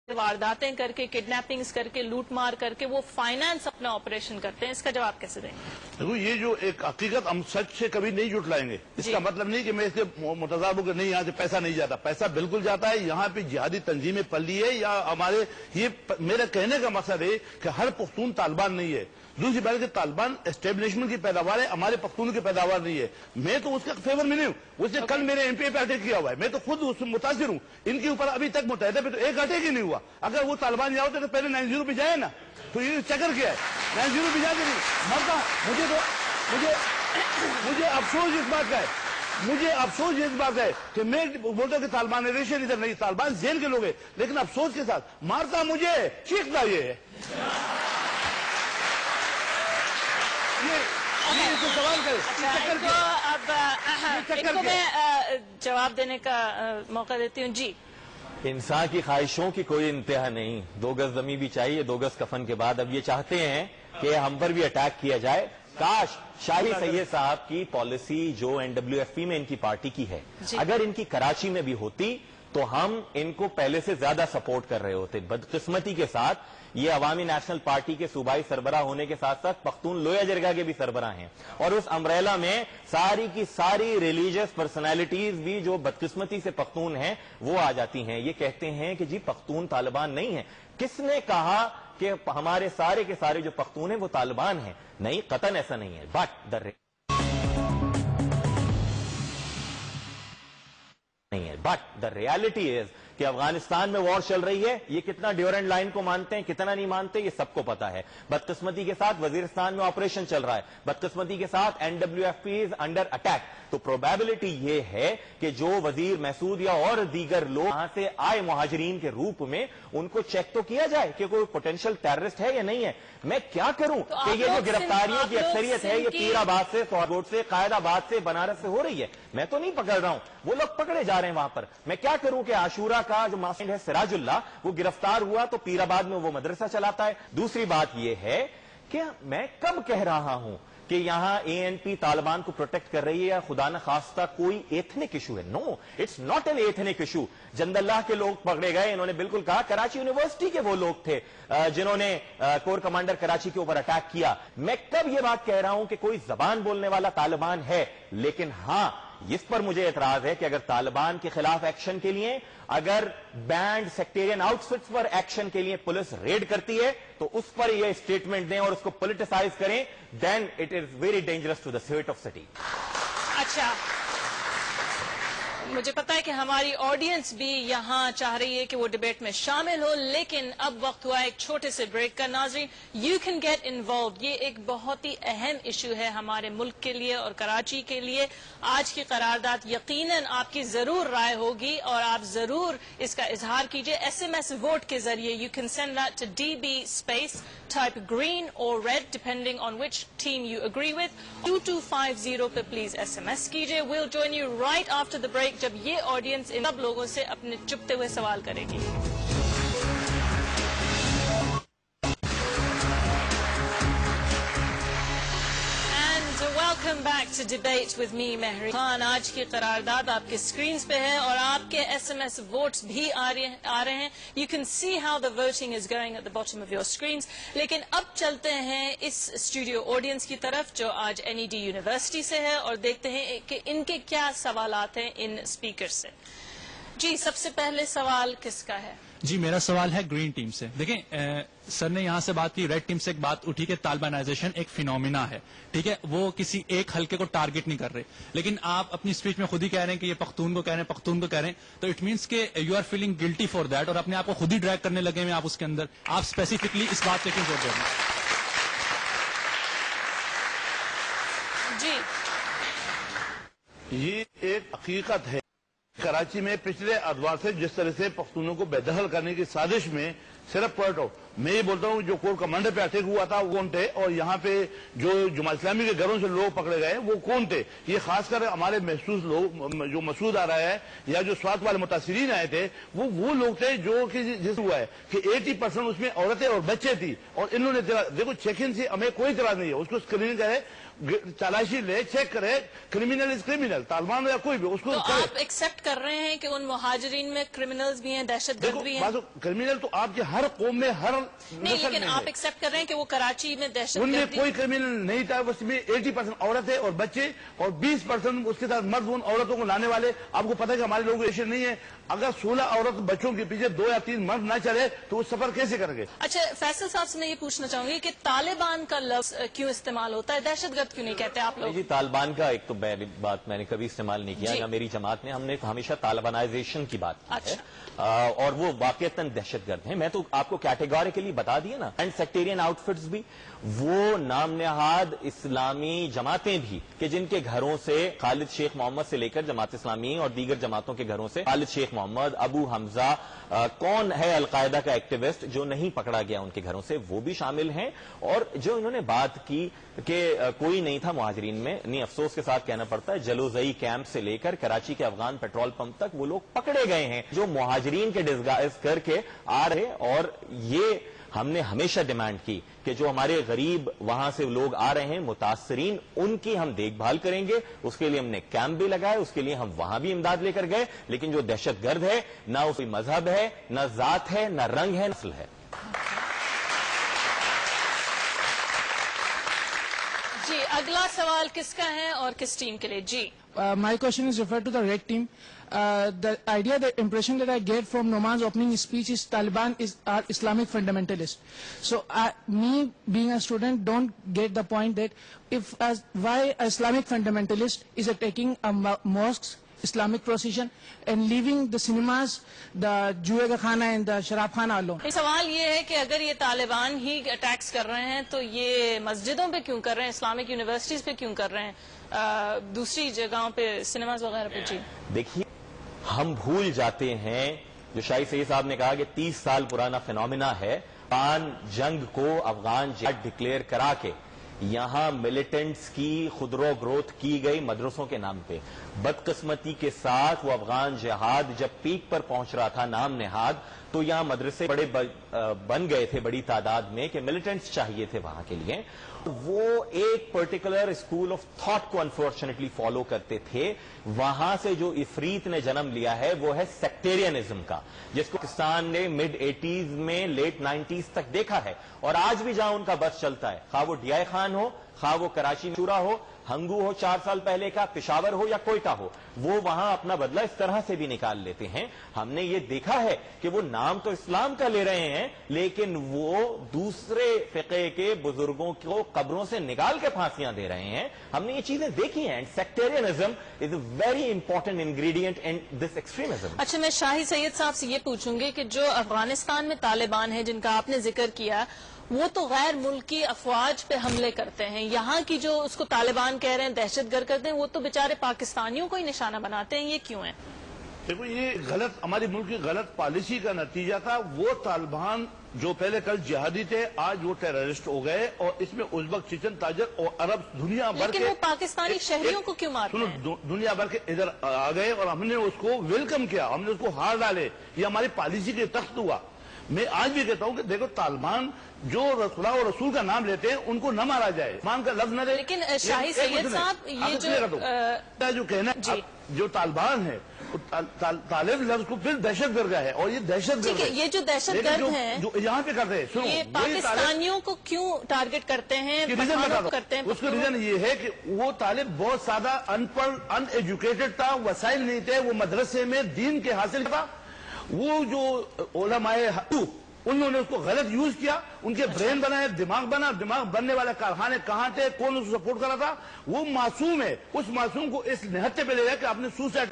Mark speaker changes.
Speaker 1: وارداتیں کر کے کڈنیپنگز کر کے لوٹ مار کر کے وہ فائنانس اپنا آپریشن کرتے ہیں، اس کا جواب کیسے دیں گے؟
Speaker 2: دیکھو یہ جو ایک حقیقت ہم سچ سے کبھی نہیں جھٹلائیں گے، اس کا مطلب نہیں کہ میں اس کے متضاد ہوں کہ نہیں یہاں سے پیسہ نہیں جاتا، پیسہ بالکل جاتا ہے، یہاں پہ جہادی تنظیمیں پلی ہے یا ہمارے یہ میرے کہنے کا مقصد ہے کہ ہر پختون طالبان نہیں ہے، دوسری بات کہ طالبان اسٹیبلشمنٹ کی پیداوار ہے، ہمارے پختونوں کی پیداوار نہیں ہے، میں تو اس کے فیور میں نہیں ہوں، اس نے کل میرے ایم پی پہ اٹیک کیا ہوا ہے، میں تو خود اس سے متاثر ہوں، ان کے اوپر ابھی تک متحدہ پہ تو ایک اٹیک ہی نہیں ہوا، اگر وہ طالبان جاؤ تو پہلے 90 پہ جائے نا، تو یہ چکر کیا ہے 90 پہ جا کے نہیں مرتا، مجھے افسوس اس بات کا ہے، مجھے افسوس اس بات ہے کہ میں بولتا ہوں کہ طالبان ریشن ادھر نہیں، طالبان ذہن کے لوگ ہیں، لیکن افسوس کے ساتھ مارتا مجھے چیختا یہ ہے، سوال کرے
Speaker 1: اب ان کو میں جواب دینے کا موقع دیتی ہوں. جی
Speaker 3: انسان کی خواہشوں کی کوئی انتہا نہیں، 2 گز زمین بھی چاہیے 2 گز کفن کے بعد. اب یہ چاہتے ہیں کہ ہم پر بھی اٹیک کیا جائے. کاش شاہی سید صاحب کی پالیسی جو NWFP میں ان کی پارٹی کی ہے اگر ان کی کراچی میں بھی ہوتی تو ہم ان کو پہلے سے زیادہ سپورٹ کر رہے ہوتے. بدقسمتی کے ساتھ یہ عوامی نیشنل پارٹی کے صوبائی سربراہ ہونے کے ساتھ ساتھ پختون لویا جرگہ کے بھی سربراہ ہیں، اور اس امبریلا میں ساری کی ساری ریلیجیس پرسنالٹیز بھی جو بدقسمتی سے پختون ہیں وہ آ جاتی ہیں. یہ کہتے ہیں کہ جی پختون طالبان نہیں ہیں. کس نے کہا کہ ہمارے سارے کے سارے جو پختون ہیں وہ طالبان ہیں؟ نہیں، قطعاً ایسا نہیں ہے. بٹ دا ریالٹی از کہ افغانستان میں وار چل رہی ہے. یہ کتنا ڈیورنٹ لائن کو مانتے ہیں کتنا نہیں مانتے یہ سب کو پتا ہے. بدقسمتی کے ساتھ وزیرستان میں آپریشن چل رہا ہے، بدقسمتی کے ساتھ NWFP از انڈر اٹیک. تو پروبیبلٹی یہ ہے کہ جو وزیر محسود یا اور دیگر لوگ یہاں سے آئے مہاجرین کے روپ میں ان کو چیک تو کیا جائے کہ کوئی پوٹینشیل ٹیررسٹ ہے یا نہیں ہے. میں کیا کروں کہ یہ جو گرفتاریوں کی اکثریت ہے یہ پیر آباد سے، فورگوٹ سے، قائد آباد سے، بنارس سے ہو رہی ہے. میں تو نہیں پکڑ رہا ہوں، وہ لوگ پکڑے جا رہے ہیں وہاں پر. میں کیا کروں کہ عاشورہ کا جو ماسٹر ہے سراج اللہ وہ گرفتار ہوا تو پیر آباد میں وہ مدرسہ چلاتا ہے. دوسری بات یہ ہے کہ میں کب کہہ رہا ہوں کہ یہاں ANP طالبان کو پروٹیکٹ کر رہی ہے یا خدا نخواستہ کوئی ایتھنک ایشو ہے. No, it's not an ethnic issue. جند اللہ کے لوگ پکڑے گئے، انہوں نے بالکل کہا کراچی یونیورسٹی کے وہ لوگ تھے جنہوں نے کور کمانڈر کراچی کے اوپر اٹیک کیا. میں کب یہ بات کہہ رہا ہوں کہ کوئی زبان بولنے والا طالبان ہے. لیکن ہاں اس پر مجھے اعتراض ہے کہ اگر طالبان کے خلاف ایکشن کے لیے، اگر بینڈ سیکٹیرین آؤٹ فٹس پر ایکشن کے لیے پولیس ریڈ کرتی ہے تو اس پر یہ اسٹیٹمنٹ دیں اور اس کو پولیٹیسائز کریں، then it is very dangerous to the seat of city.
Speaker 1: اچھا، مجھے پتا ہے کہ ہماری آڈینس بھی یہاں چاہ رہی ہے کہ وہ ڈیبیٹ میں شامل ہو، لیکن اب وقت ہوا ایک چھوٹے سے بریک کا. ناظرین، یو کین گیٹ انوالوڈ. یہ ایک بہت ہی اہم ایشو ہے ہمارے ملک کے لیے اور کراچی کے لیے. آج کی قرارداد یقیناً آپ کی ضرور رائے ہوگی اور آپ ضرور اس کا اظہار کیجئے. SMS ووٹ کے ذریعے you can send that to DB space type green or red depending on which team you agree with. 2250 پہ پلیز SMS کیجئے. We'll join you right after the break جب یہ آڈینس ان سب لوگوں سے اپنے چپتے ہوئے سوال کرے گی. Welcome back to debate with me Mehri Khan. آج کی قرارداد آپ کے اسکرینز پہ ہے اور آپ کے SMS ووٹس بھی آ رہے ہیں. You can see how the voting is going at the bottom of your screens. لیکن اب چلتے ہیں اس اسٹوڈیو آڈینس کی طرف جو آج NED یونیورسٹی سے ہے اور دیکھتے ہیں کہ ان کے کیا سوالات ہیں ان اسپیکر سے. جی، سب سے پہلے سوال کس کا ہے؟
Speaker 4: جی، میرا سوال ہے گرین ٹیم سے. دیکھیں، سر نے یہاں سے بات کی، ریڈ ٹیم سے ایک بات اٹھی کہ طالبانائزیشن ایک فینومینا ہے، ٹھیک ہے، وہ کسی ایک حلقے کو ٹارگٹ نہیں کر رہے. لیکن آپ اپنی اسپیچ میں خود ہی کہہ رہے ہیں کہ یہ پختون کو کہہ رہے ہیں، پختون کو کہہ رہے ہیں، تو اٹ مینس کہ you are feeling guilty for that اور اپنے آپ کو خود ہی ڈریگ کرنے لگے ہیں آپ اس کے اندر. آپ اسپیسیفکلی اس بات پہ کیوں زور دے رہے ہیں؟
Speaker 1: جی،
Speaker 2: یہ ایک حقیقت ہے. کراچی میں پچھلے ادوار سے جس طرح سے پختونوں کو بے دخل کرنے کی سازش میں صرف پوائنٹ آؤٹ میں یہ بولتا ہوں جو کور کمانڈر پہ اٹیک ہوا تھا وہ کون تھے, اور یہاں پہ جو جماعت اسلامی کے گھروں سے لوگ پکڑے گئے وہ کون تھے. یہ خاص کر ہمارے محسوس لوگ جو مسعود آ رہا ہے یا جو سوات والے متاثرین آئے تھے وہ لوگ تھے جو کہ جس ہوا ہے کہ 80% اس میں عورتیں اور بچے تھی, اور انہوں نے دیکھو چیک ان سے ہمیں کوئی اعتراض نہیں ہے, اس کو اسکریننگ کرے, تلاشی لے, چیک کرے, کرمینل از کرمینل, طالبان یا کوئی بھی اس کو.
Speaker 1: تو آپ ایکسپٹ کر رہے ہیں کہ ان مہاجرین میں کرمنلز بھی ہیں, دہشت گرد بھی ہیں؟
Speaker 2: کرمینل تو آپ کے ہر قوم میں ہر
Speaker 1: نہیں, لیکن آپ ایکسپٹ کر رہے ہیں کہ وہ کراچی میں دہشت گرد,
Speaker 2: ان میں کوئی کرمینل نہیں تھا, اس میں 80% عورتیں اور بچے اور 20% اس کے ساتھ مرد ان عورتوں کو لانے والے. آپ کو پتا ہے کہ ہمارے لوگوں کو ایشیا نہیں ہے, اگر 16 عورت بچوں کے پیچھے 2 یا 3 مرد نہ چلے تو وہ سفر کیسے کریں گے؟
Speaker 1: اچھا فیصل صاحب سے میں یہ پوچھنا چاہوں گی کہ طالبان کا لفظ کیوں استعمال ہوتا ہے, دہشت گرد کیوں نہیں کہتے آپ لوگ؟
Speaker 3: جی طالبان کا ایک تو بات میں نے کبھی استعمال نہیں کیا, نہ میری جماعت نے, ہم نے ہمیشہ طالبانائزیشن کی بات کی ہے, اور وہ واقعتاً دہشت گرد ہیں. میں تو آپ کو کیٹیگوریکلی بتا دیا نا, اینڈ سیکٹیرین آؤٹ فٹس بھی, وہ نام نہاد اسلامی جماعتیں بھی کہ جن کے گھروں سے خالد شیخ محمد سے لے کر جماعت اسلامی اور دیگر جماعتوں کے گھروں سے خالد شیخ محمد, ابو حمزہ, کون ہے القاعدہ کا ایکٹیوسٹ جو نہیں پکڑا گیا ان کے گھروں سے, وہ بھی شامل ہیں. اور جو انہوں نے بات کی کہ کوئی نہیں تھا مہاجرین میں, نہیں افسوس کے ساتھ کہنا پڑتا ہے جلوزئی کیمپ سے لے کر کراچی کے افغان پیٹرول پمپ تک وہ لوگ پکڑے گئے ہیں جو مہاجرین کے ڈسگائز کر کے آ رہے. اور یہ ہم نے ہمیشہ ڈیمانڈ کی کہ جو ہمارے غریب وہاں سے لوگ آ رہے ہیں متاثرین, ان کی ہم دیکھ بھال کریں گے. اس کے لیے ہم نے کیمپ بھی لگائے, اس کے لیے ہم وہاں بھی امداد لے کر گئے. لیکن جو دہشت گرد ہے نہ اس کوئی مذہب ہے, نہ ذات ہے, نہ رنگ ہے, نسل ہے.
Speaker 1: جی اگلا سوال کس کا ہے اور کس ٹیم کے لیے؟ جی
Speaker 5: My question is referred to the red team. The idea, the impression that I get from Noman's opening speech is Taliban are Islamic fundamentalists. So me being a student don't get the point that why Islamic fundamentalist is attacking mosques, Islamic procession and leaving the cinemas, the جوئے کا خانہ and the شراب خانہ alone.
Speaker 1: سوال یہ ہے کہ اگر یہ طالبان ہی اٹیکس کر رہے ہیں تو یہ مسجدوں پہ کیوں کر رہے ہیں, اسلامک یونیورسٹیز پہ کیوں کر رہے ہیں, دوسری جگہوں پہ سینماز وغیرہ پہ؟ جی
Speaker 3: دیکھیے ہم بھول جاتے ہیں جو شاہی سید صاحب نے کہا کہ 30 سال پرانا فینومینا ہے, افغان جنگ کو افغان جہاد ڈکلیئر کرا کے یہاں ملیٹنٹس کی خودرو گروتھ کی گئی مدرسوں کے نام پہ. بدقسمتی کے ساتھ وہ افغان جہاد جب پیک پر پہنچ رہا تھا نام نہاد, تو یہاں مدرسے بڑے بن گئے تھے بڑی تعداد میں کہ ملیٹنٹس چاہیے تھے وہاں کے لیے. وہ ایک پرٹیکولر اسکول آف تھاٹ کو انفارچونیٹلی فالو کرتے تھے. وہاں سے جو افریت نے جنم لیا ہے وہ ہے سیکٹیرینزم کا, جس کو پاکستان نے مڈ 80s میں لیٹ 90s تک دیکھا ہے. اور آج بھی جہاں ان کا بس چلتا ہے, خواہ وہ ڈی آئی خان ہو, خواہ وہ کراچی میں چورا ہو, ہنگو ہو 4 سال پہلے کا, پشاور ہو یا کوئٹہ ہو, وہ وہاں اپنا بدلہ اس طرح سے بھی نکال لیتے ہیں. ہم نے یہ دیکھا ہے کہ وہ نام تو اسلام کا لے رہے ہیں لیکن وہ دوسرے فقہ کے بزرگوں کو قبروں سے نکال کے پھانسیاں دے رہے ہیں. ہم نے یہ چیزیں دیکھی ہیں. Sectarianism is a very important ingredient in this extremism.
Speaker 1: اچھا میں شاہی سید صاحب سے یہ پوچھوں گی کہ جو افغانستان میں طالبان ہیں جن کا آپ نے ذکر کیا, وہ تو غیر ملکی افواج پہ حملے کرتے ہیں. یہاں کی جو اس کو طالبان کہہ رہے ہیں دہشت گرد کرتے ہیں, وہ تو بیچارے پاکستانیوں کو ہی نشانہ بناتے ہیں. یہ کیوں ہے؟
Speaker 2: دیکھو یہ غلط, ہماری ملک کی غلط پالیسی کا نتیجہ تھا. وہ طالبان جو پہلے کل جہادی تھے آج وہ ٹیررسٹ ہو گئے, اور اس میں ازبک, چچن, تاجک اور عرب دنیا بھر کے,
Speaker 1: لیکن وہ پاکستانی شہریوں کو کیوں مارتے ہیں؟
Speaker 2: دنیا بھر کے ادھر آ گئے اور ہم نے اس کو ویلکم کیا, ہم نے اس کو ہار ڈالے. یہ ہماری پالیسی کے تخت ہوا. میں آج بھی کہتا ہوں کہ دیکھو طالبان جو خدا اور رسول کا نام لیتے ہیں ان کو نہ مارا جائے, مان کا لفظ نہ دے.
Speaker 1: لیکن شاہی سید صاحب یہ
Speaker 2: جو کہنا جو طالبان ہے طالب لفظ کو پھر دہشت گرد ہے, اور یہ دہشت گرد ہے.
Speaker 1: یہ جو دہشت گرد ہیں
Speaker 2: جو یہاں پہ کرتے ہیں,
Speaker 1: یہ پاکستانیوں کو کیوں ٹارگٹ کرتے ہیں, کرتے ہیں؟
Speaker 2: اس کا ریزن یہ ہے کہ وہ طالب بہت سادہ ان پڑھ, ان ایجوکیٹڈ تھا, وسائل نہیں تھے, وہ مدرسے میں دین کے حاصل تھا. وہ جو علماء انہوں نے اس کو غلط یوز کیا, ان کے برین بنائے, دماغ بنا. دماغ بننے والے کارخانے کہاں تھے, کون اس کو سپورٹ کر رہا تھا؟ وہ معصوم ہے. اس معصوم کو اس نہتے پہ لے گیا کہ آپ نے سوسائڈ